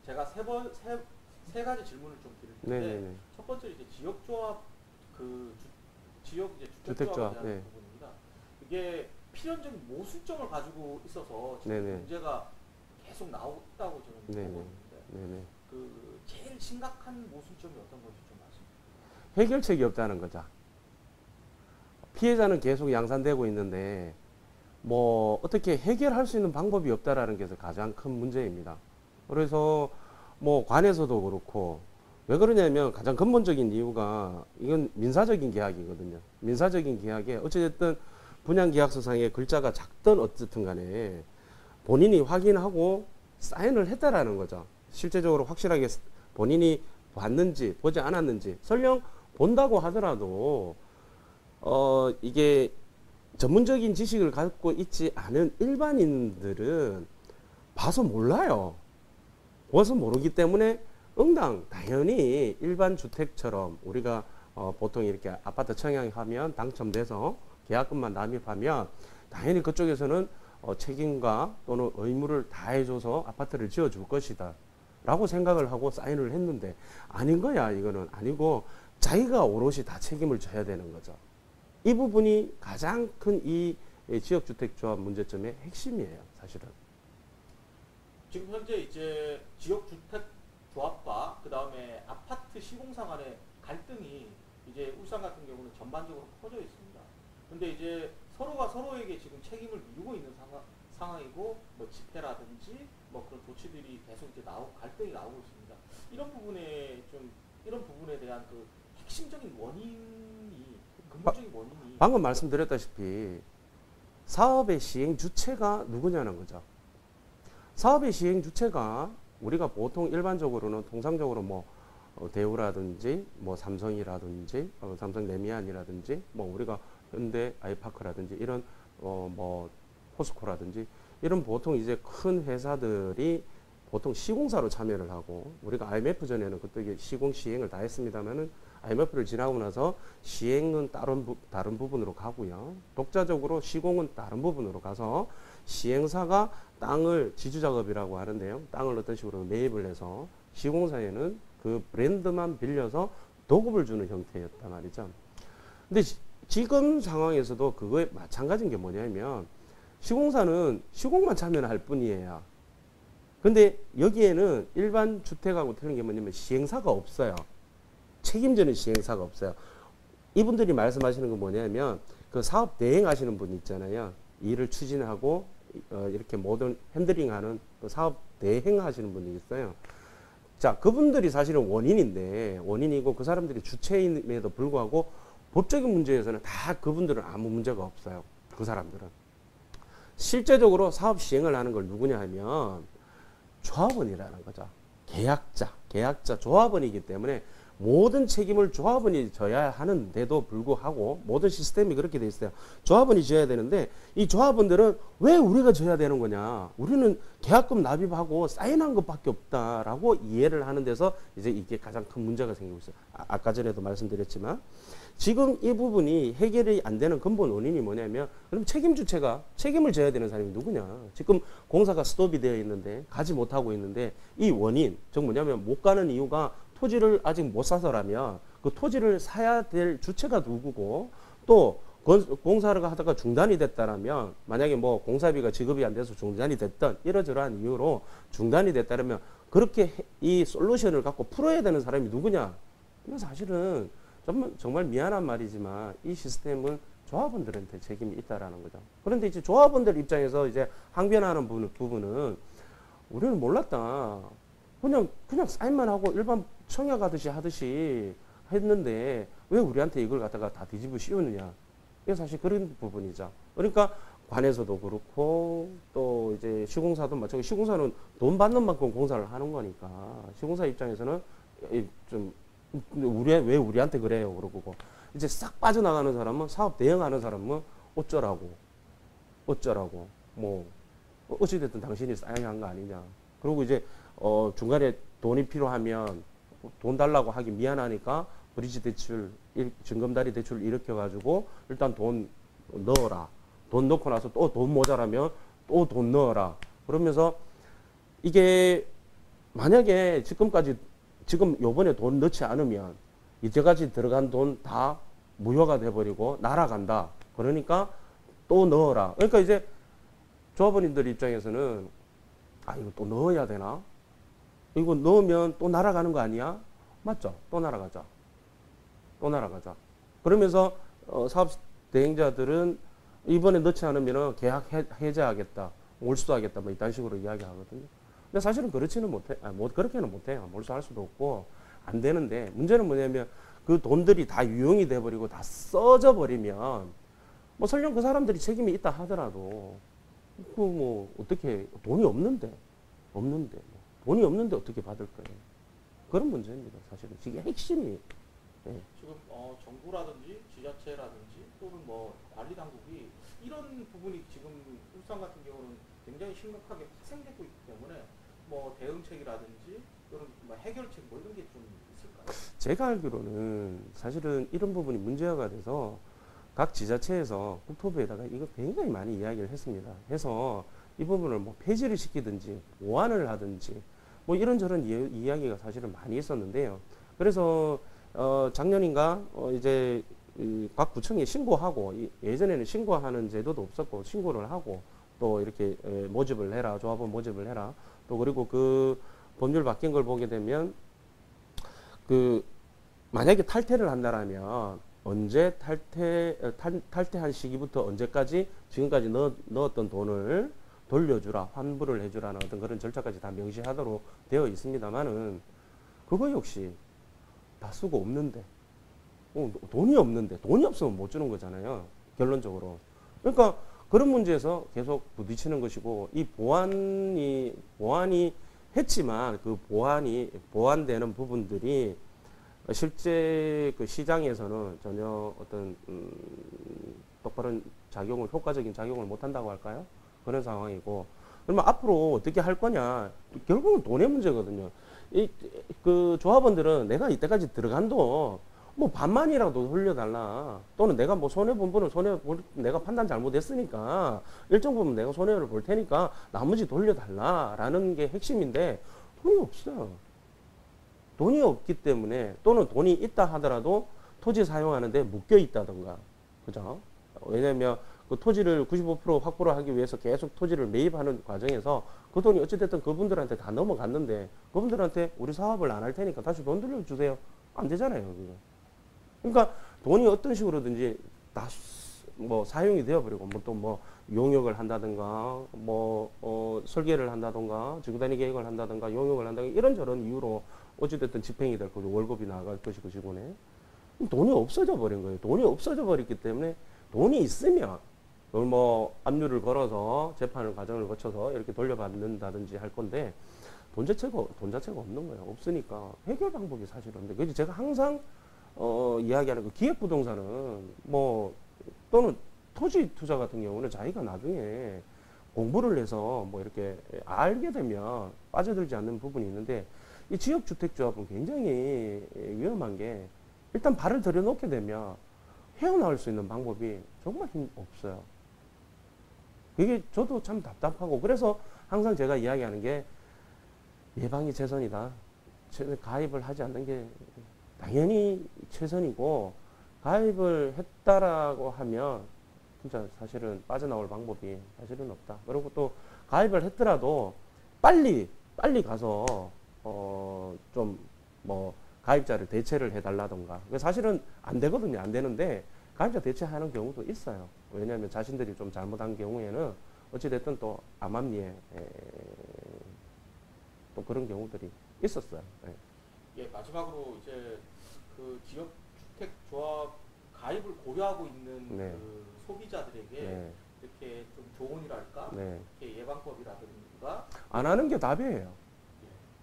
제가 세 가지 질문을 좀 드릴 텐데 네네네. 첫 번째 이제 지역조합 지역 이제 주택조합에 주택조합. 대한 네. 부분입니다. 이게 필연적인 모순점을 가지고 있어서 지금 네네. 문제가 계속 나오고 있다고 저는 네네. 보고 있는데 네네. 그 제일 심각한 모순점이 어떤 건지 좀 말씀. 해결책이 없다는 거죠. 피해자는 계속 양산되고 있는데 뭐 어떻게 해결할 수 있는 방법이 없다라는 게 가장 큰 문제입니다. 그래서 뭐 관에서도 그렇고 왜 그러냐면 가장 근본적인 이유가 이건 민사적인 계약이거든요. 민사적인 계약에 어찌됐든 분양계약서상의 글자가 작든 어쨌든 간에 본인이 확인하고 사인을 했다라는 거죠. 실제적으로 확실하게 본인이 봤는지 보지 않았는지 설령 본다고 하더라도 이게 전문적인 지식을 갖고 있지 않은 일반인들은 봐서 몰라요. 봐서 모르기 때문에 응당 당연히 일반 주택처럼 우리가 보통 이렇게 아파트 청약하면 당첨돼서 계약금만 납입하면 당연히 그쪽에서는 책임과 또는 의무를 다해줘서 아파트를 지어줄 것이다 라고 생각을 하고 사인을 했는데 아닌 거야. 이거는 아니고 자기가 오롯이 다 책임을 져야 되는 거죠. 이 부분이 가장 큰 이 지역주택조합 문제점의 핵심이에요, 사실은. 지금 현재 이제 지역주택조합과 그 다음에 아파트 시공사 간의 갈등이 이제 울산 같은 경우는 전반적으로 퍼져 있습니다. 근데 이제 서로가 서로에게 지금 책임을 미루고 있는 상황이고 뭐 집회라든지 뭐 그런 조치들이 계속 이제 갈등이 나오고 있습니다. 이런 부분에 대한 그 핵심적인 근본적인 원인이 방금 말씀드렸다시피 사업의 시행 주체가 누구냐는 거죠. 사업의 시행 주체가 우리가 보통 일반적으로는 통상적으로 뭐 대우라든지 뭐 삼성이라든지 삼성 레미안이라든지 뭐 우리가 현대 아이파크라든지 이런 뭐 포스코라든지 이런 보통 이제 큰 회사들이 보통 시공사로 참여를 하고 우리가 IMF 전에는 그때 시공 시행을 다 했습니다만은 IMF를 지나고 나서 시행은 다른 부분으로 가고요. 독자적으로 시공은 다른 부분으로 가서 시행사가 땅을 지주작업이라고 하는데요. 땅을 어떤 식으로 매입을 해서 시공사에는 그 브랜드만 빌려서 도급을 주는 형태였단 말이죠. 근데 지금 상황에서도 그거에 마찬가지인 게 뭐냐면 시공사는 시공만 참여할 뿐이에요. 근데 여기에는 일반 주택하고 틀린 게 뭐냐면 시행사가 없어요. 책임지는 시행사가 없어요. 이분들이 말씀하시는 건 뭐냐면 그 사업 대행하시는 분 있잖아요. 일을 추진하고 이렇게 모든 핸들링하는 그 사업 대행하시는 분이 있어요. 자, 그분들이 사실은 원인이고 그 사람들이 주체임에도 불구하고 법적인 문제에서는 다 그분들은 아무 문제가 없어요. 그 사람들은. 실제적으로 사업 시행을 하는 걸 누구냐 하면 조합원이라는 거죠. 계약자 조합원이기 때문에 모든 책임을 조합원이 져야 하는데도 불구하고 모든 시스템이 그렇게 돼 있어요. 조합원이 져야 되는데 이 조합원들은 왜 우리가 져야 되는 거냐? 우리는 계약금 납입하고 사인한 것밖에 없다라고 이해를 하는 데서 이제 이게 가장 큰 문제가 생기고 있어요. 아까 전에도 말씀드렸지만 지금 이 부분이 해결이 안 되는 근본 원인이 뭐냐면 그럼 책임 주체가 책임을 져야 되는 사람이 누구냐? 지금 공사가 스톱이 되어 있는데 가지 못하고 있는데 이 원인 즉 뭐냐면 못 가는 이유가 토지를 아직 못 사서라면 그 토지를 사야 될 주체가 누구고 또 공사를 하다가 중단이 됐다라면 만약에 뭐 공사비가 지급이 안 돼서 중단이 됐던 이러저러한 이유로 중단이 됐다면 그렇게 이 솔루션을 갖고 풀어야 되는 사람이 누구냐? 이건 사실은 정말 미안한 말이지만 이 시스템은 조합원들한테 책임이 있다라는 거죠. 그런데 이제 조합원들 입장에서 이제 항변하는 부분은 우리는 몰랐다. 그냥 사인만 하고 일반 청약하듯이 했는데 왜 우리한테 이걸 갖다가 다 뒤집어 씌우느냐. 이게 사실 그런 부분이죠. 그러니까 관에서도 그렇고 또 이제 시공사도 마찬가지. 시공사는 돈 받는 만큼 공사를 하는 거니까 시공사 입장에서는 좀 왜 우리한테 그래요? 그러고 이제 싹 빠져나가는 사람은 사업 대응하는 사람은 어쩌라고 뭐 어찌됐든 당신이 사인한 거 아니냐. 그리고 이제 중간에 돈이 필요하면 돈 달라고 하기 미안하니까 브리지 대출, 증금다리 대출 일으켜가지고 일단 돈 넣어라. 돈 넣고 나서 또 돈 모자라면 또 돈 넣어라. 그러면서 이게 만약에 지금 요번에 돈 넣지 않으면 이제까지 들어간 돈 다 무효가 돼버리고 날아간다. 그러니까 또 넣어라. 그러니까 이제 조합원님들 입장에서는 아, 이거 또 넣어야 되나? 이거 넣으면 또 날아가는 거 아니야? 맞죠? 또 날아가자. 또 날아가자. 그러면서 사업 대행자들은 이번에 넣지 않으면 계약 해제하겠다. 몰수하겠다. 뭐 이딴 식으로 이야기하거든요. 근데 사실은 그렇지는 못해. 그렇게는 못해요. 몰수할 수도 없고 안 되는데 문제는 뭐냐면 그 돈들이 다 유용이 돼버리고 다 써져 버리면 뭐 설령 그 사람들이 책임이 있다 하더라도 그 뭐 어떻게 돈이 없는데 돈이 없는데 어떻게 받을 거예요? 그런 문제입니다. 사실은 이게 핵심이. 예. 지금 정부라든지 지자체라든지 또는 뭐 관리 당국이 이런 부분이 지금 울산 같은 경우는 굉장히 심각하게 파생되고 있기 때문에 뭐 대응책이라든지 또는 뭐 해결책 뭐 이런 게 좀 있을까요? 제가 알기로는 사실은 이런 부분이 문제가 돼서 각 지자체에서 국토부에다가 이거 굉장히 많이 이야기를 했습니다. 해서 이 부분을 뭐 폐지를 시키든지 보완을 하든지 뭐 이런저런 이야기가 사실은 많이 있었는데요. 그래서 작년인가 이제 각 구청에 신고하고 예전에는 신고하는 제도도 없었고 신고를 하고 또 이렇게 모집을 해라, 조합원 모집을 해라. 또 그리고 그 법률 바뀐 걸 보게 되면 그 만약에 탈퇴를 한다라면 언제 탈퇴한 시기부터 언제까지 지금까지 넣었던 돈을 돌려주라, 환불을 해주라는 어떤 그런 절차까지 다 명시하도록 되어 있습니다만은 그거 역시 다 쓰고 없는데 돈이 없는데 돈이 없으면 못 주는 거잖아요. 결론적으로. 그러니까 그런 문제에서 계속 부딪히는 것이고 이 보완이 했지만 그 보완되는 부분들이 실제 그 시장에서는 전혀 어떤 똑바른 효과적인 작용을 못 한다고 할까요? 그런 상황이고 그러면 앞으로 어떻게 할 거냐? 결국은 돈의 문제거든요. 그 조합원들은 내가 이때까지 들어간 돈 뭐 반만이라도 돌려달라. 또는 내가 뭐 손해본 분은 내가 판단 잘못했으니까 일정 부분 내가 손해를 볼 테니까 나머지 돌려달라라는 게 핵심인데 돈이 없어요. 돈이 없기 때문에 또는 돈이 있다 하더라도 토지 사용하는데 묶여 있다던가. 그죠? 왜냐면 그 토지를 95% 확보를 하기 위해서 계속 토지를 매입하는 과정에서 그 돈이 어찌됐든 그분들한테 다 넘어갔는데 그분들한테 우리 사업을 안 할 테니까 다시 돈 돌려주세요. 안 되잖아요. 그거. 그러니까 돈이 어떤 식으로든지 다 뭐 사용이 되어버리고 뭐 또 뭐 용역을 한다든가 뭐 설계를 한다든가 지구단위 계획을 한다든가 용역을 한다든가 이런저런 이유로 어찌됐든 집행이 될 거고 월급이 나갈 것이고 직원에 돈이 없어져 버린 거예요. 돈이 없어져 버렸기 때문에 돈이 있으면 그걸 뭐 압류를 걸어서 재판을 과정을 거쳐서 이렇게 돌려받는다든지 할 건데 돈 자체가 없는 거예요. 없으니까 해결 방법이 사실 없는데 그래서 제가 항상 이야기하는 그 기획부동산은 뭐 또는 토지 투자 같은 경우는 자기가 나중에 공부를 해서 뭐 이렇게 알게 되면 빠져들지 않는 부분이 있는데 이 지역주택조합은 굉장히 위험한 게 일단 발을 들여놓게 되면 헤어나올 수 있는 방법이 정말 없어요. 그게 저도 참 답답하고 그래서 항상 제가 이야기하는 게 예방이 최선이다. 가입을 하지 않는 게 당연히 최선이고 가입을 했다라고 하면 진짜 사실은 빠져나올 방법이 사실은 없다. 그리고 또 가입을 했더라도 빨리 가서 좀 뭐 가입자를 대체를 해달라던가. 사실은 안 되거든요. 안 되는데 가입자 대체하는 경우도 있어요. 왜냐하면 자신들이 좀 잘못한 경우에는 어찌됐든 또 암암리에 또 그런 경우들이 있었어요. 예, 마지막으로 이제 그 지역주택조합 가입을 고려하고 있는 네. 그 소비자들에게 네. 이렇게 좀 조언이랄까, 네. 이렇게 예방법이라든가 안 하는 게 답이에요.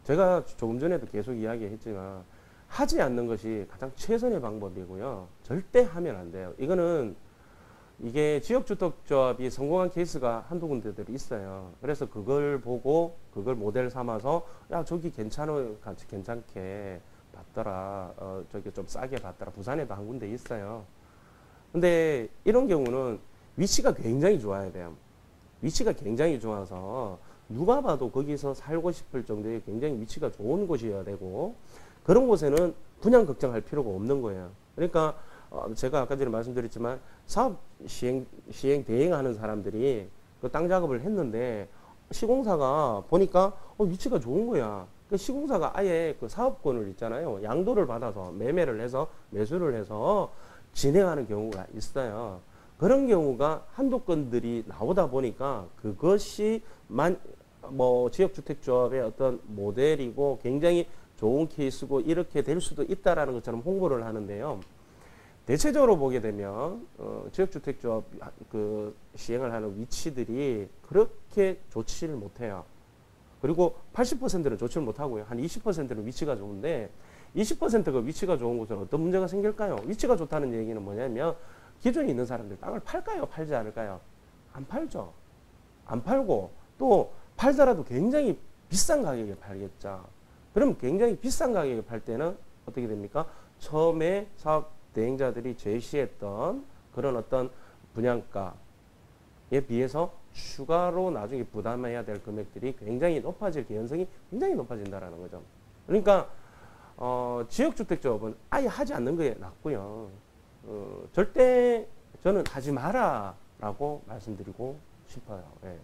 제가 조금 전에도 계속 이야기했지만 하지 않는 것이 가장 최선의 방법이고요. 절대 하면 안 돼요. 이게 지역주택조합이 성공한 케이스가 한두 군데들이 있어요. 그래서 그걸 보고 그걸 모델 삼아서 야 저기 괜찮게 받더라. 저기 좀 싸게 받더라. 부산에도 한 군데 있어요. 근데 이런 경우는 위치가 굉장히 좋아야 돼요. 위치가 굉장히 좋아서 누가 봐도 거기서 살고 싶을 정도의 굉장히 위치가 좋은 곳이어야 되고 그런 곳에는 분양 걱정할 필요가 없는 거예요. 그러니까 제가 아까 전에 말씀드렸지만 사업 시행 대행하는 사람들이 그 땅 작업을 했는데 시공사가 보니까 위치가 좋은 거야. 그 시공사가 아예 그 사업권을 있잖아요. 양도를 받아서 매매를 해서 매수를 해서 진행하는 경우가 있어요. 그런 경우가 한두 건들이 나오다 보니까 그것이 뭐 지역주택조합의 어떤 모델이고 굉장히 좋은 케이스고 이렇게 될 수도 있다라는 것처럼 홍보를 하는데요. 대체적으로 보게 되면 지역주택조합 그 시행을 하는 위치들이 그렇게 좋지를 못해요. 그리고 80%는 좋지를 못하고요. 한 20%는 위치가 좋은데 20%가 위치가 좋은 곳은 어떤 문제가 생길까요? 위치가 좋다는 얘기는 뭐냐면 기존에 있는 사람들 땅을 팔까요? 팔지 않을까요? 안 팔죠. 안 팔고 또 팔더라도 굉장히 비싼 가격에 팔겠죠. 그럼 굉장히 비싼 가격에 팔 때는 어떻게 됩니까? 처음에 사업 대행자들이 제시했던 그런 어떤 분양가에 비해서 추가로 나중에 부담해야 될 금액들이 굉장히 높아질 개연성이 굉장히 높아진다라는 거죠. 그러니까 지역주택조합은 아예 하지 않는 게 낫고요. 절대 저는 하지 마라라고 말씀드리고 싶어요. 예.